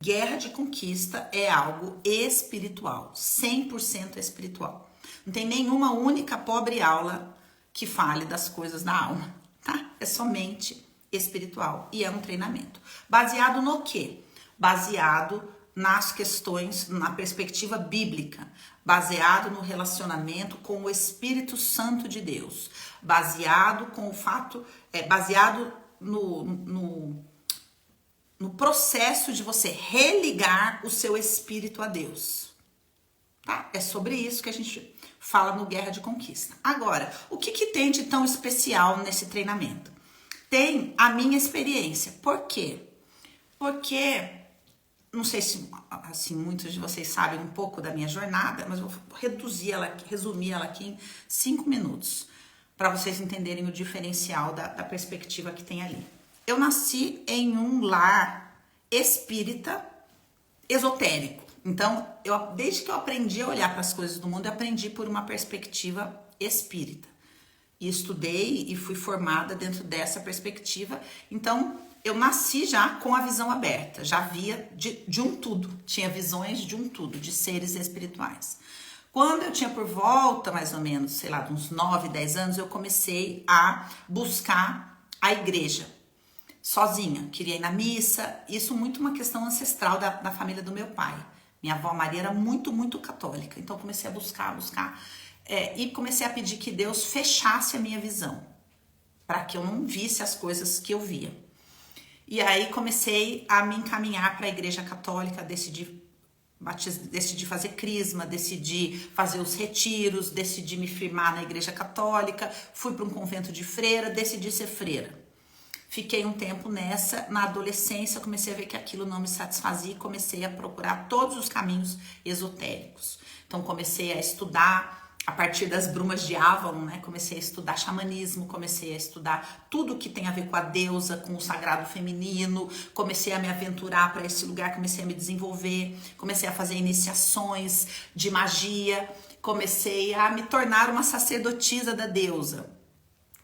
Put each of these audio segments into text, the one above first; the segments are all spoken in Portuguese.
Guerra de Conquista é algo espiritual, 100% espiritual. Não tem nenhuma única pobre aula que fale das coisas da alma, tá? É somente espiritual e é um treinamento. Baseado no quê? Baseado nas questões, na perspectiva bíblica, baseado no relacionamento com o Espírito Santo de Deus, baseado com o fato, baseado no processo de você religar o seu espírito a Deus, tá? É sobre isso que a gente fala no Guerra de Conquista. Agora, o que tem de tão especial nesse treinamento? Tem a minha experiência. Por quê? Porque, não sei se assim, muitos de vocês sabem um pouco da minha jornada, mas eu vou resumir ela aqui em 5 minutos, para vocês entenderem o diferencial da perspectiva que tem ali. Eu nasci em um lar espírita esotérico. Então, desde que eu aprendi a olhar para as coisas do mundo, eu aprendi por uma perspectiva espírita. E estudei e fui formada dentro dessa perspectiva. Então, eu nasci já com a visão aberta. Já via de um tudo. Tinha visões de um tudo, de seres espirituais. Quando eu tinha por volta, mais ou menos, sei lá, de uns 9, 10 anos, eu comecei a buscar a igreja. Sozinha, queria ir na missa, isso muito uma questão ancestral da família do meu pai. Minha avó Maria era muito, muito católica, então eu comecei a buscar, e comecei a pedir que Deus fechasse a minha visão, para que eu não visse as coisas que eu via. E aí comecei a me encaminhar para a igreja católica, decidi fazer crisma, decidi fazer os retiros, decidi me firmar na igreja católica, fui para um convento de freira, decidi ser freira. Fiquei um tempo nessa, na adolescência comecei a ver que aquilo não me satisfazia e comecei a procurar todos os caminhos esotéricos. Então comecei a estudar a partir das brumas de Avalon, né? Comecei a estudar xamanismo, comecei a estudar tudo que tem a ver com a deusa, com o sagrado feminino, comecei a me aventurar para esse lugar, comecei a me desenvolver, comecei a fazer iniciações de magia, comecei a me tornar uma sacerdotisa da deusa.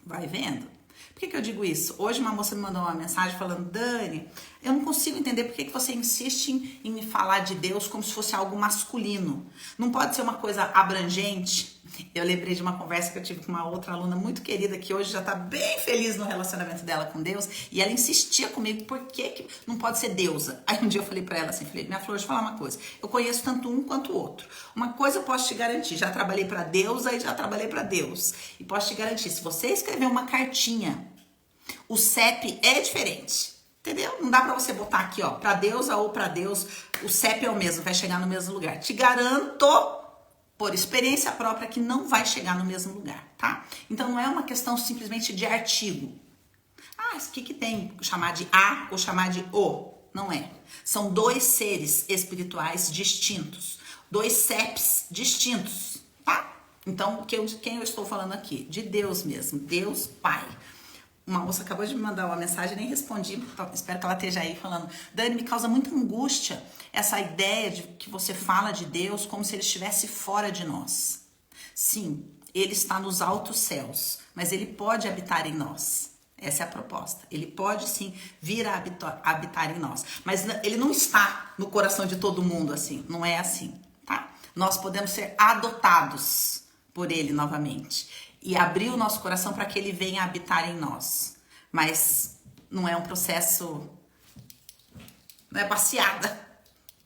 Vai vendo? Por que eu digo isso? Hoje uma moça me mandou uma mensagem falando: Dani, eu não consigo entender por que você insiste em me falar de Deus como se fosse algo masculino. Não pode ser uma coisa abrangente? Eu lembrei de uma conversa que eu tive com uma outra aluna muito querida que hoje já está bem feliz no relacionamento dela com Deus, e ela insistia comigo: por que não pode ser deusa? Aí um dia eu falei para ela assim, minha flor, deixa eu falar uma coisa, eu conheço tanto um quanto o outro. Uma coisa eu posso te garantir, já trabalhei para deusa e já trabalhei para Deus, e posso te garantir, se você escrever uma cartinha, o CEP é diferente, entendeu? Não dá pra você botar aqui, ó, pra deusa ou pra Deus, o CEP é o mesmo, vai chegar no mesmo lugar. Te garanto, por experiência própria, que não vai chegar no mesmo lugar, tá? Então não é uma questão simplesmente de artigo. Ah, o que tem? Chamar de A ou chamar de O? Não é. São dois seres espirituais distintos, dois CEPs distintos, tá? Então, quem eu estou falando aqui? De Deus mesmo, Deus Pai. Uma moça acabou de me mandar uma mensagem, nem respondi, espero que ela esteja aí falando: Dani, me causa muita angústia essa ideia de que você fala de Deus como se ele estivesse fora de nós. Sim, ele está nos altos céus, mas ele pode habitar em nós. Essa é a proposta. Ele pode sim vir a habitar em nós, mas ele não está no coração de todo mundo assim, não é assim, tá? Nós podemos ser adotados por ele novamente e abrir o nosso coração para que ele venha habitar em nós. Mas não é um processo, não é baseada.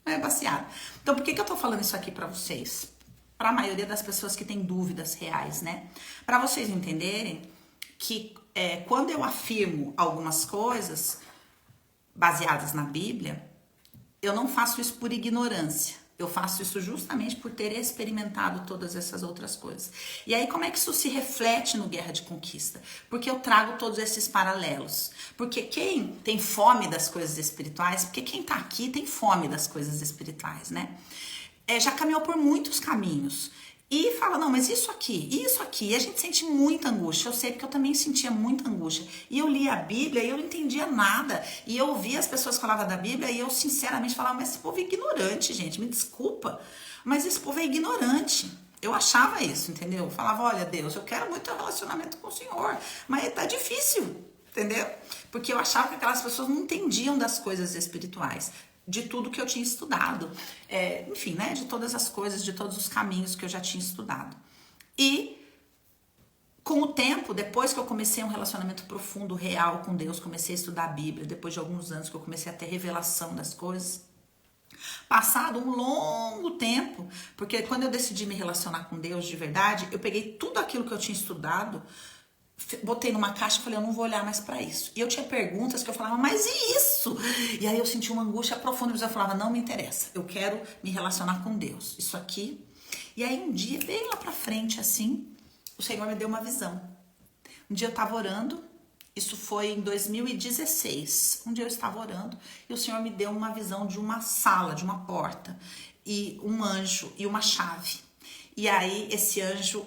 Não é baseada. Então, por que eu tô falando isso aqui para vocês? Para a maioria das pessoas que têm dúvidas reais, né? Para vocês entenderem que quando eu afirmo algumas coisas baseadas na Bíblia, eu não faço isso por ignorância. Eu faço isso justamente por ter experimentado todas essas outras coisas. E aí, como é que isso se reflete no Guerra de Conquista? Porque eu trago todos esses paralelos. Porque quem tem fome das coisas espirituais, porque quem tá aqui tem fome das coisas espirituais, né? Já caminhou por muitos caminhos. E fala: não, mas isso aqui, e a gente sente muita angústia. Eu sei porque eu também sentia muita angústia. E eu lia a Bíblia e eu não entendia nada. E eu ouvia as pessoas que falavam da Bíblia e eu sinceramente falava: mas esse povo é ignorante, gente, me desculpa, mas esse povo é ignorante. Eu achava isso, entendeu? Eu falava: olha, Deus, eu quero muito ter um relacionamento com o Senhor, mas tá difícil, entendeu? Porque eu achava que aquelas pessoas não entendiam das coisas espirituais. de tudo que eu tinha estudado, enfim, né, de todas as coisas, de todos os caminhos que eu já tinha estudado. E com o tempo, depois que eu comecei um relacionamento profundo, real com Deus, comecei a estudar a Bíblia, depois de alguns anos que eu comecei a ter revelação das coisas, passado um longo tempo, porque quando eu decidi me relacionar com Deus de verdade, eu peguei tudo aquilo que eu tinha estudado, botei numa caixa e falei, eu não vou olhar mais pra isso. E eu tinha perguntas que eu falava, mas e isso? E aí eu senti uma angústia profunda, mas eu falava, não me interessa, eu quero me relacionar com Deus, isso aqui. E aí um dia, bem lá pra frente assim, o Senhor me deu uma visão. Um dia eu estava orando, isso foi em 2016. Um dia eu estava orando e o Senhor me deu uma visão de uma sala, de uma porta, e um anjo e uma chave. E aí esse anjo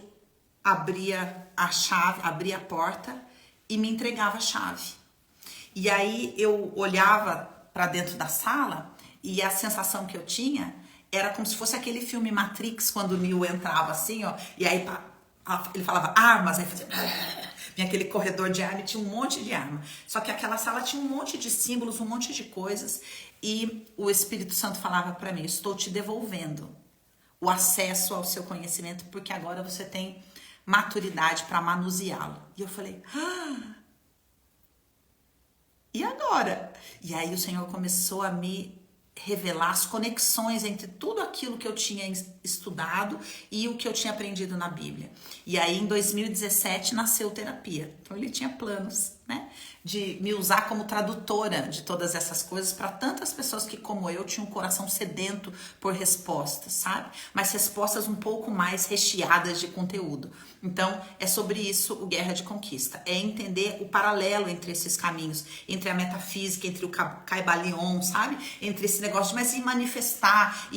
abria a chave, abria a porta e me entregava a chave. E aí eu olhava para dentro da sala e a sensação que eu tinha era como se fosse aquele filme Matrix, quando o Neo entrava assim, ó, e aí ele falava armas, aí fazia vinha aquele corredor de arma e tinha um monte de arma. Só que aquela sala tinha um monte de símbolos, um monte de coisas, e o Espírito Santo falava para mim, estou te devolvendo o acesso ao seu conhecimento, porque agora você tem maturidade para manuseá-lo. E eu falei, e agora? E aí o Senhor começou a me revelar as conexões entre tudo aquilo que eu tinha estudado e o que eu tinha aprendido na Bíblia. E aí em 2017 nasceu terapia. Então ele tinha planos, né, de me usar como tradutora de todas essas coisas para tantas pessoas que, como eu, tinham um coração sedento por respostas, sabe? Mas respostas um pouco mais recheadas de conteúdo. Então, é sobre isso o Guerra de Conquista. É entender o paralelo entre esses caminhos, entre a metafísica, entre o Kaibalion, sabe? Entre esse negócio de mas se manifestar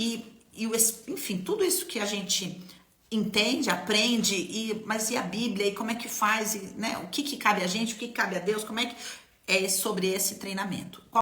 enfim, tudo isso que a gente entende, aprende, mas e a Bíblia, e como é que faz, né? O que cabe a gente, o que cabe a Deus, como é que é sobre esse treinamento.